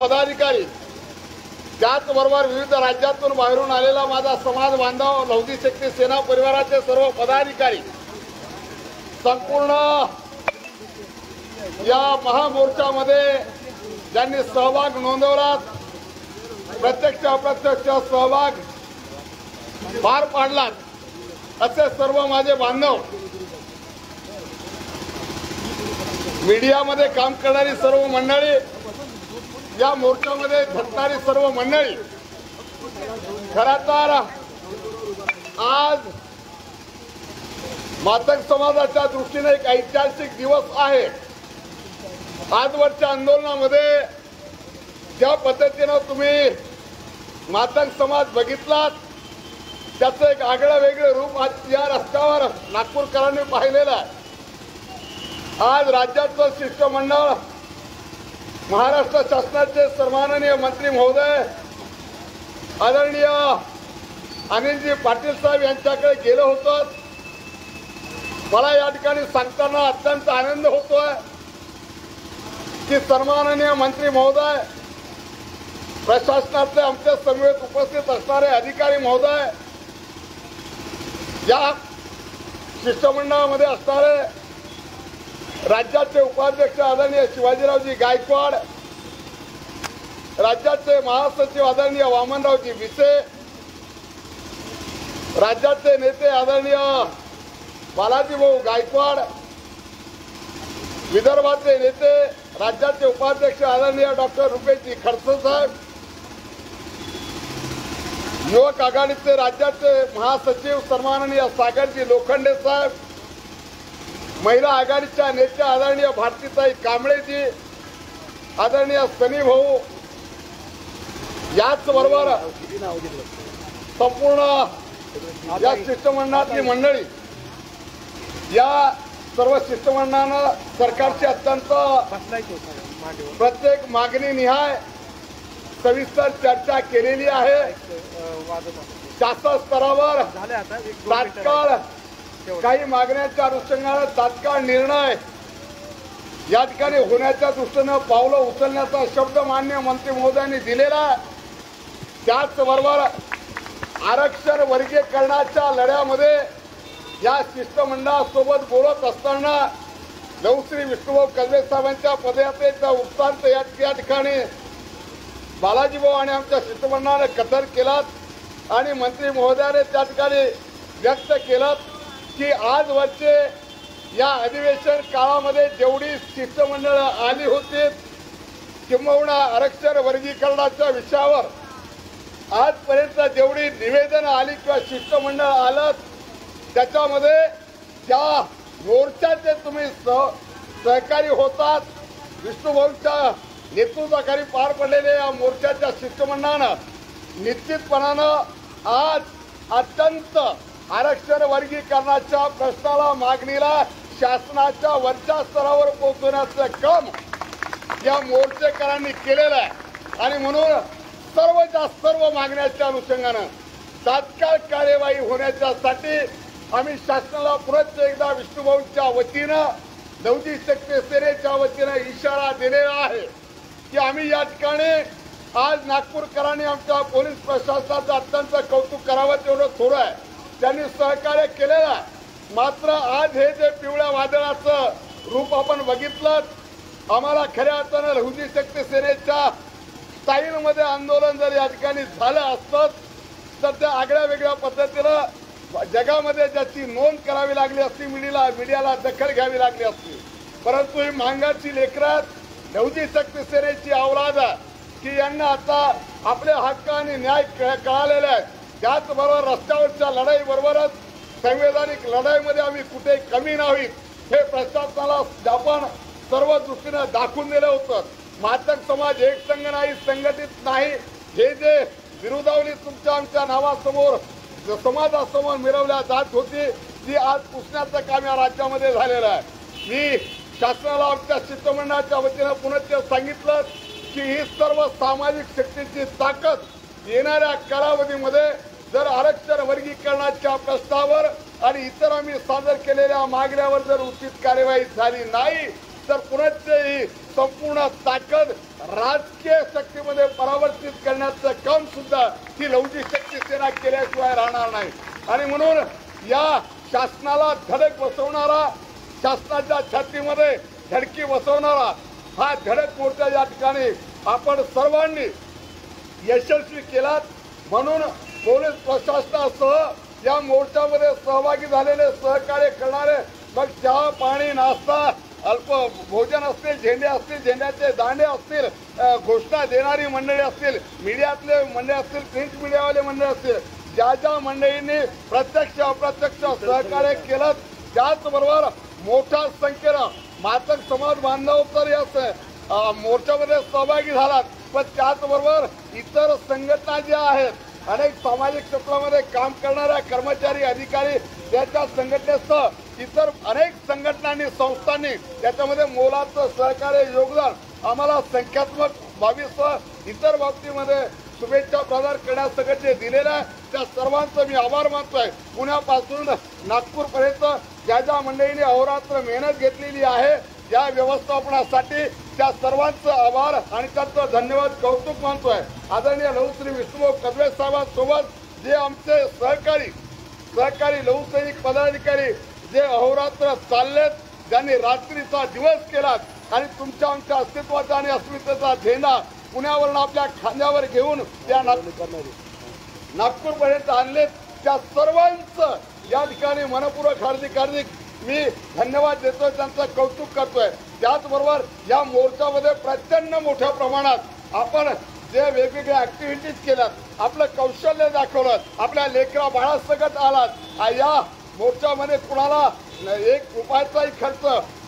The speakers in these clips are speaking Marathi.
पदाधिकारी त्याचबरोबर विविध राज्यातून बाहेरून आलेला माझा समाज बांधव लौदी शक्ती सेना परिवाराचे सर्व पदाधिकारी संपूर्ण या महामोर्चामध्ये ज्यांनी सहभाग नोंदवला प्रत्यक्ष अप्रत्यक्ष सहभाग पार पाडला असे सर्व माझे बांधव मीडियामध्ये काम करणारी सर्व मंडळी या मोर्चामध्ये झटणारी सर्व मंडळी खरं तर आज मातंग समाजाच्या दृष्टीने एक ऐतिहासिक दिवस आहे। आजवरच्या आंदोलनामध्ये ज्या पद्धतीने तुम्ही मातंग समाज बघितलात त्याचं एक आगळं वेगळं रूप आज या रस्त्यावर नागपूरकरांनी पाहिलेलं आहे। आज राज्याचं शिष्टमंडळ महाराष्ट्र शासनाचे सन्माननीय मंत्री महोदय आदरणीय अनिलजी पाटील साहेब यांच्याकडे गेलं होतं। मला या ठिकाणी सांगताना अत्यंत आनंद होतोय की सन्माननीय मंत्री महोदय प्रशासनातले आमच्या समवेत उपस्थित असणारे अधिकारी महोदय या शिष्टमंडळामध्ये असणारे राज्याचे उपाध्यक्ष आदरणीय शिवाजीरावजी गायकवाड, राज्याचे महासचिव आदरणीय वामनरावजी विसे, राज्याचे नेते आदरणीय बालाजीभाऊ गायकवाड, विदर्भाचे नेते राज्याचे उपाध्यक्ष आदरणीय डॉक्टर रुपेशजी खडसे साहेब, युवक आघाडीचे राज्याचे महासचिव सन्माननीय सागरजी लोखंडे साहेब, महिला आघाडीच्या नेत्या आदरणीय भारतीताई कांबळेजी, आदरणीय सनी भाऊ, याचबरोबर संपूर्ण या शिष्टमंडळातली मंडळी या सर्व शिष्टमंडळानं सरकारची अत्यंत प्रत्येक मागणी निहाय सविस्तर चर्चा केलेली आहे। शासन स्तरावर तात्काळ काही मागण्यांच्या अनुषंगाने तात्काळ निर्णय या ठिकाणी होण्याच्या दृष्टीने पावलं उचलण्याचा शब्द मान्य मंत्री महोदयांनी दिलेला। त्याचबरोबर आरक्षण वर्गीकरणाच्या लढ्यामध्ये या शिष्टमंडळासोबत बोलत असताना लवश्री विष्णुभाऊ कर्वे साहेबांच्या पदयात्रेचा वृत्तांत या ठिकाणी बालाजीभाऊ आणि आमच्या शिष्टमंडळाने कथन केला आणि मंत्री महोदयाने त्या ठिकाणी व्यक्त केलं की आजवरचे या अधिवेशन काळामध्ये जेवढी शिष्टमंडळं आली होती किंबहुना आरक्षण वर्गीकरणाच्या विषयावर आजपर्यंत जेवढी निवेदन आली किंवा शिष्टमंडळ आलं त्याच्यामध्ये ज्या मोर्चाचे तुम्ही सहकारी होतात विष्णुभाऊंच्या नेतृत्वाखाली पार पडलेल्या या मोर्चाच्या शिष्टमंडळानं निश्चितपणानं आज अत्यंत आरक्षण वर्गीकरणाच्या प्रश्नाला मागणीला शासनाच्या वरच्या स्तरावर पोहोचवण्याचं काम या मोर्चेकरांनी केलेलं आहे आणि म्हणून सर्व मागण्याच्या अनुषंगानं तात्काळ कार्यवाही होण्याच्यासाठी आम्ही शासनाला पुन्हा एकदा विष्णुभाऊंच्या वतीनं लौदी शक्ती सेनेच्या वतीनं इशारा दिलेला आहे की आम्ही या ठिकाणी आज नागपूरकरांनी आमच्या पोलीस प्रशासनाचं अत्यंत कौतुक करावं तेवढं थोडं आहे। त्यांनी सहकार्य केलेलं आहे। मात्र आज हे जे पिवळ्या वादळाचं रूप आपण बघितलं आम्हाला खऱ्या अर्थानं लौदी शक्ती सेनेच्या स्टाईलमध्ये आंदोलन जर या ठिकाणी झालं असतं तर त्या आगळ्या वेगळ्या पद्धतीनं जगामध्ये ज्याची नोंद करावी लागली असती मीडियाला दखल घ्यावी लागली असती। परंतु ही मांगाची लेकरात लौदी शक्ती सेनेची औलाद की यांना आता आपले हक्क आणि न्याय कळालेले आहेत। त्याचबरोबर रस्त्यावरच्या लढाईबरोबरच संवैधानिक लढाईमध्ये आम्ही कुठे कमी नाहीत हे प्रशासनाला आपण सर्व दृष्टीने दाखवून दिलं होतं। मातंग समाज एकसंघ नाही संघटित नाही हे जे विरोधावली तुमच्या आमच्या नावासमोर समाजासमोर मिरवल्या जात होती ती आज पुसण्याचं काम या राज्यामध्ये झालेलं आहे। मी शासनाला आमच्या शिष्टमंडळाच्या वतीनं पुन्हा सांगितलं की ही सर्व सामाजिक शक्तीची ताकद येणाऱ्या कालावधीमध्ये जर आरक्षण वर्गीकरणाच्या प्रस्तावावर आणि इतर आम्ही सादर केलेल्या मागण्यावर जर उचित कार्यवाही झाली नाही तर पुन्हा संपूर्ण ताकद राजकीय शक्तीमध्ये परावर्तित करण्याचं काम सुद्धा ही लवजी शक्ती सेना केल्याशिवाय राहणार नाही। आणि म्हणून या शासनाला धडक बसवणारा, शासनाच्या छातीमध्ये धडकी बसवणारा हा धडक मोर्चा या ठिकाणी आपण सर्वांनी यशस्वी केलात। म्हणून पोलीस प्रशासनासह या मोर्चामध्ये सहभागी झालेले, सहकार्य करणारे, मग चहा पाणी नाश्ता अल्प भोजन असतील, झेंडे असतील, झेंड्याचे दांडे असतील, घोषणा देणारी मंडळी असतील, मीडियातले मंडळी असतील, प्रिंट मीडियावाले मंडळी असतील, ज्या ज्या मंडळींनी प्रत्यक्ष अप्रत्यक्ष सहकार्य केलं, त्याचबरोबर मोठ्या संख्येनं मातक समाज बांधव तर या मोर्चामध्ये सहभागी झालात। पण त्याचबरोबर इतर संघटना ज्या आहेत, अनेक सामाजिक क्षेत्रामध्ये काम करणाऱ्या कर्मचारी, अधिकारी, त्याच्या संघटनेसह इतर अनेक संघटनांनी, संस्थांनी त्याच्यामध्ये मोलाचं सहकार्य, योगदान आम्हाला संख्यात्मक बाबीसह इतर बाबतीमध्ये शुभेच्छा प्रदान करण्यासाठी जे दिलेलं आहे त्या सर्वांचं मी आभार मानतोय। पुण्यापासून नागपूरपर्यंत ज्या ज्या मंडळींनी अहोरात्र मेहनत घेतलेली आहे या व्यवस्थापनासाठी त्या सर्वांचं आभार आणि त्यांचं धन्यवाद, कौतुक मानतोय। आदरणीय लहुश्री विष्णुभाऊ कदवे साहेबांसोबत जे आमचे सहकारी लहुसैनिक पदाधिकारी जे अहोरात्र चाललेत, ज्यांनी रात्रीचा दिवस केलात आणि तुमच्या आमच्या अस्तित्वाचा आणि अस्मितेचा झेंडा पुण्यावरून आपल्या खांद्यावर घेऊन त्या नागपूरपर्यंत आणलेत, त्या सर्वांचं या ठिकाणी मनपूर्वक हार्दिक मी धन्यवाद देतोय, त्यांचं कौतुक करतोय। त्याचबरोबर या मोर्चामध्ये प्रचंड मोठ्या प्रमाणात आपण जे वेगवेगळ्या ऍक्टिव्हिटीज केल्यात, आपलं कौशल्य दाखवलं, आपल्या लेकरा बाळासकट आलात। या मोर्चामध्ये कुणाला 1 रुपयाचाही खर्च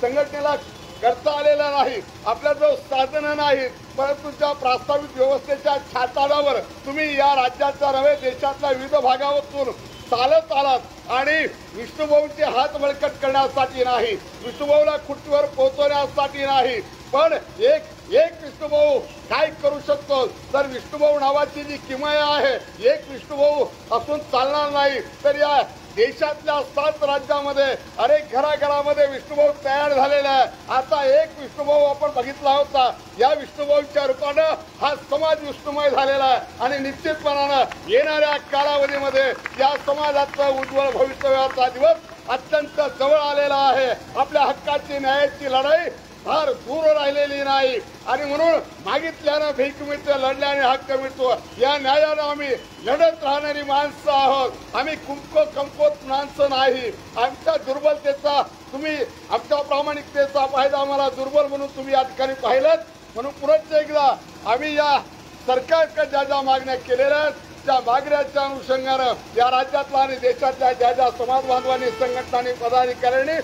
संघटनेला करता आलेला नाही, आपल्याजवळ साधनं नाहीत, परंतु त्या प्रास्ताविक व्यवस्थेच्या छाताडावर तुम्ही या राज्याच्या नव्हे देशातल्या विविध भागातून चालत आलात आणि विष्णुभाऊंचे हात बळकट करण्यासाठी नाही, विष्णुभाऊला खुर्चीवर पोहोचवण्यासाठी नाही, पण एक विष्णुभाऊ काय करू शकतो तर विष्णुभाऊ नावाची जी किमया आहे, एक विष्णुभाऊ असून चालणार नाही। तर या देशातल्या 7 राज्यामध्ये अनेक घराघरामध्ये विष्णुभाऊ तयार झालेला आहे। आता एक विष्णुभाऊ आपण बघितला होता, या विष्णुभाऊच्या रूपानं हा समाज विष्णुमय झालेला आहे आणि निश्चितपणानं येणाऱ्या कालावधीमध्ये या समाजाचं उज्ज्वल भवितव्याचा दिवस अत्यंत जवळ आलेला आहे। आपल्या हक्काची, न्यायाची लढाई फार दूर राहिलेली नाही आणि म्हणून मागितल्यानं भीक मिळते, लढल्याने हक्क मिळतो। या न्यायानं आम्ही लढत राहणारी माणसं आहोत, आम्ही कमकोत माणसं नाही। आमच्या दुर्बलतेचा तुम्ही, आमच्या प्रामाणिकतेचा फायदा आम्हाला दुर्बल म्हणून तुम्ही या ठिकाणी पाहिलात। म्हणून पुन्हा एकदा आम्ही या सरकारकडे ज्या ज्या मागण्या केलेल्या आहेत त्या मागण्याच्या अनुषंगानं या राज्यातल्या आणि देशातल्या ज्या ज्या समाज बांधवांनी, संघटनांनी, पदाधिकाऱ्यांनी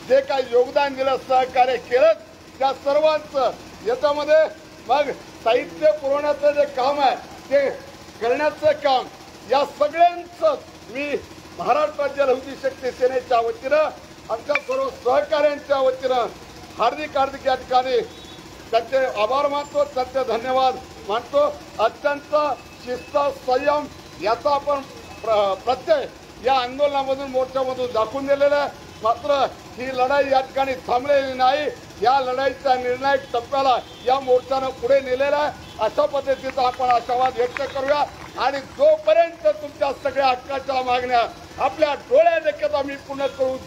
जे काही योगदान दिलं, सहकार्य केलं, त्या सर्वांचं याच्यामध्ये मग साहित्य पुरवण्याचं जे काम आहे ते करण्याचं काम, या सगळ्यांचं मी महाराष्ट्र राज्य लहुजी शक्ती सेनेच्या वतीनं, आमच्या सर्व सहकाऱ्यांच्या वतीनं हार्दिक या ठिकाणी त्यांचे आभार मानतो, त्यांचे धन्यवाद मानतो। अत्यंत शिस्त, संयम याचा आपण प्रत्यय या आंदोलनामधून, मोर्चामधून दाखवून दिलेला आहे। मात्र ही लढाई या ठिकाणी थांबलेली नाही, या लढाईच्या निर्णायक टप्प्याला या मोर्चानं पुढे नेलेला आहे। अशा पद्धतीचा आपण आशावाद व्यक्त करूया आणि जोपर्यंत तुमच्या सगळ्या हक्काच्या मागण्या आपल्या डोळ्यादेखत आम्ही पूर्ण करू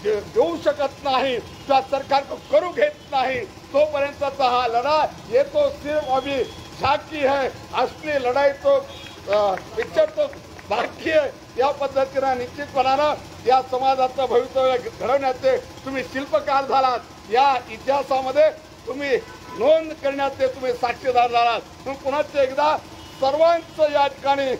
देऊ शकत नाही किंवा सरकार करू घेत नाही, तोपर्यंतचा हा लढा ये तो सिर्फ अभी झाकी है, असली लढाई तो पिक्चर तो बाकी आहे। या पद्धतीनं निश्चितपणानं या समाजाचं भवितव्य घडवण्याचे तुम्ही शिल्पकार झालात, या इतिहासामध्ये तुम्ही नोंद करण्याचे तुम्ही साक्षीदार झालात। म्हणून पुन्हा एकदा सर्वांचं या ठिकाणी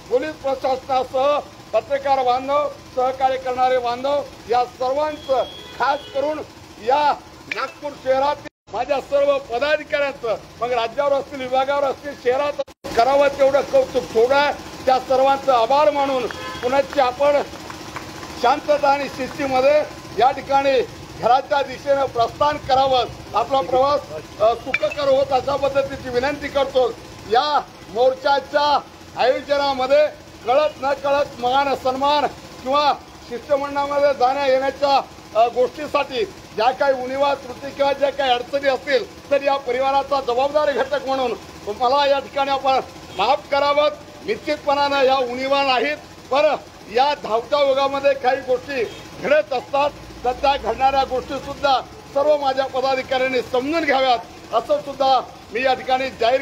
पोलीस प्रशासनासह पत्रकार बांधव, सहकार्य करणारे बांधव या सर्वांचं, खास करून या नागपूर शहरातील माझ्या सर्व पदाधिकाऱ्यांचं, मग राज्यावर असतील, विभागावर असतील, शहरात करावं तेवढं कौतुक थोडं आहे। त्या सर्वांचं आभार मानून पुण्याची आपण शांतता आणि शिस्तीमध्ये या ठिकाणी घराच्या दिशेनं प्रस्थान करावं, आपला प्रवास सुखकर होत अशा पद्धतीची विनंती करतो। या मोर्चाच्या आयोजनामध्ये कळत न मान सन्मान किंवा शिष्टमंडळामध्ये जाण्या येण्याच्या गोष्टीसाठी ज्या काही उणिवा त्रुटी किंवा ज्या काही अडचणी असतील तर या परिवाराचा जबाबदारी घटक म्हणून मला या ठिकाणी आपण माफ करावं. निश्चितपणानं या उणिवा नाहीत, पण या धावत्या युगामध्ये काही गोष्टी घडत असतात, तर त्या घडणाऱ्या गोष्टी सुद्धा सर्व माझ्या पदाधिकाऱ्यांनी समजून घ्याव्यात असं सुद्धा मी या ठिकाणी जाहीर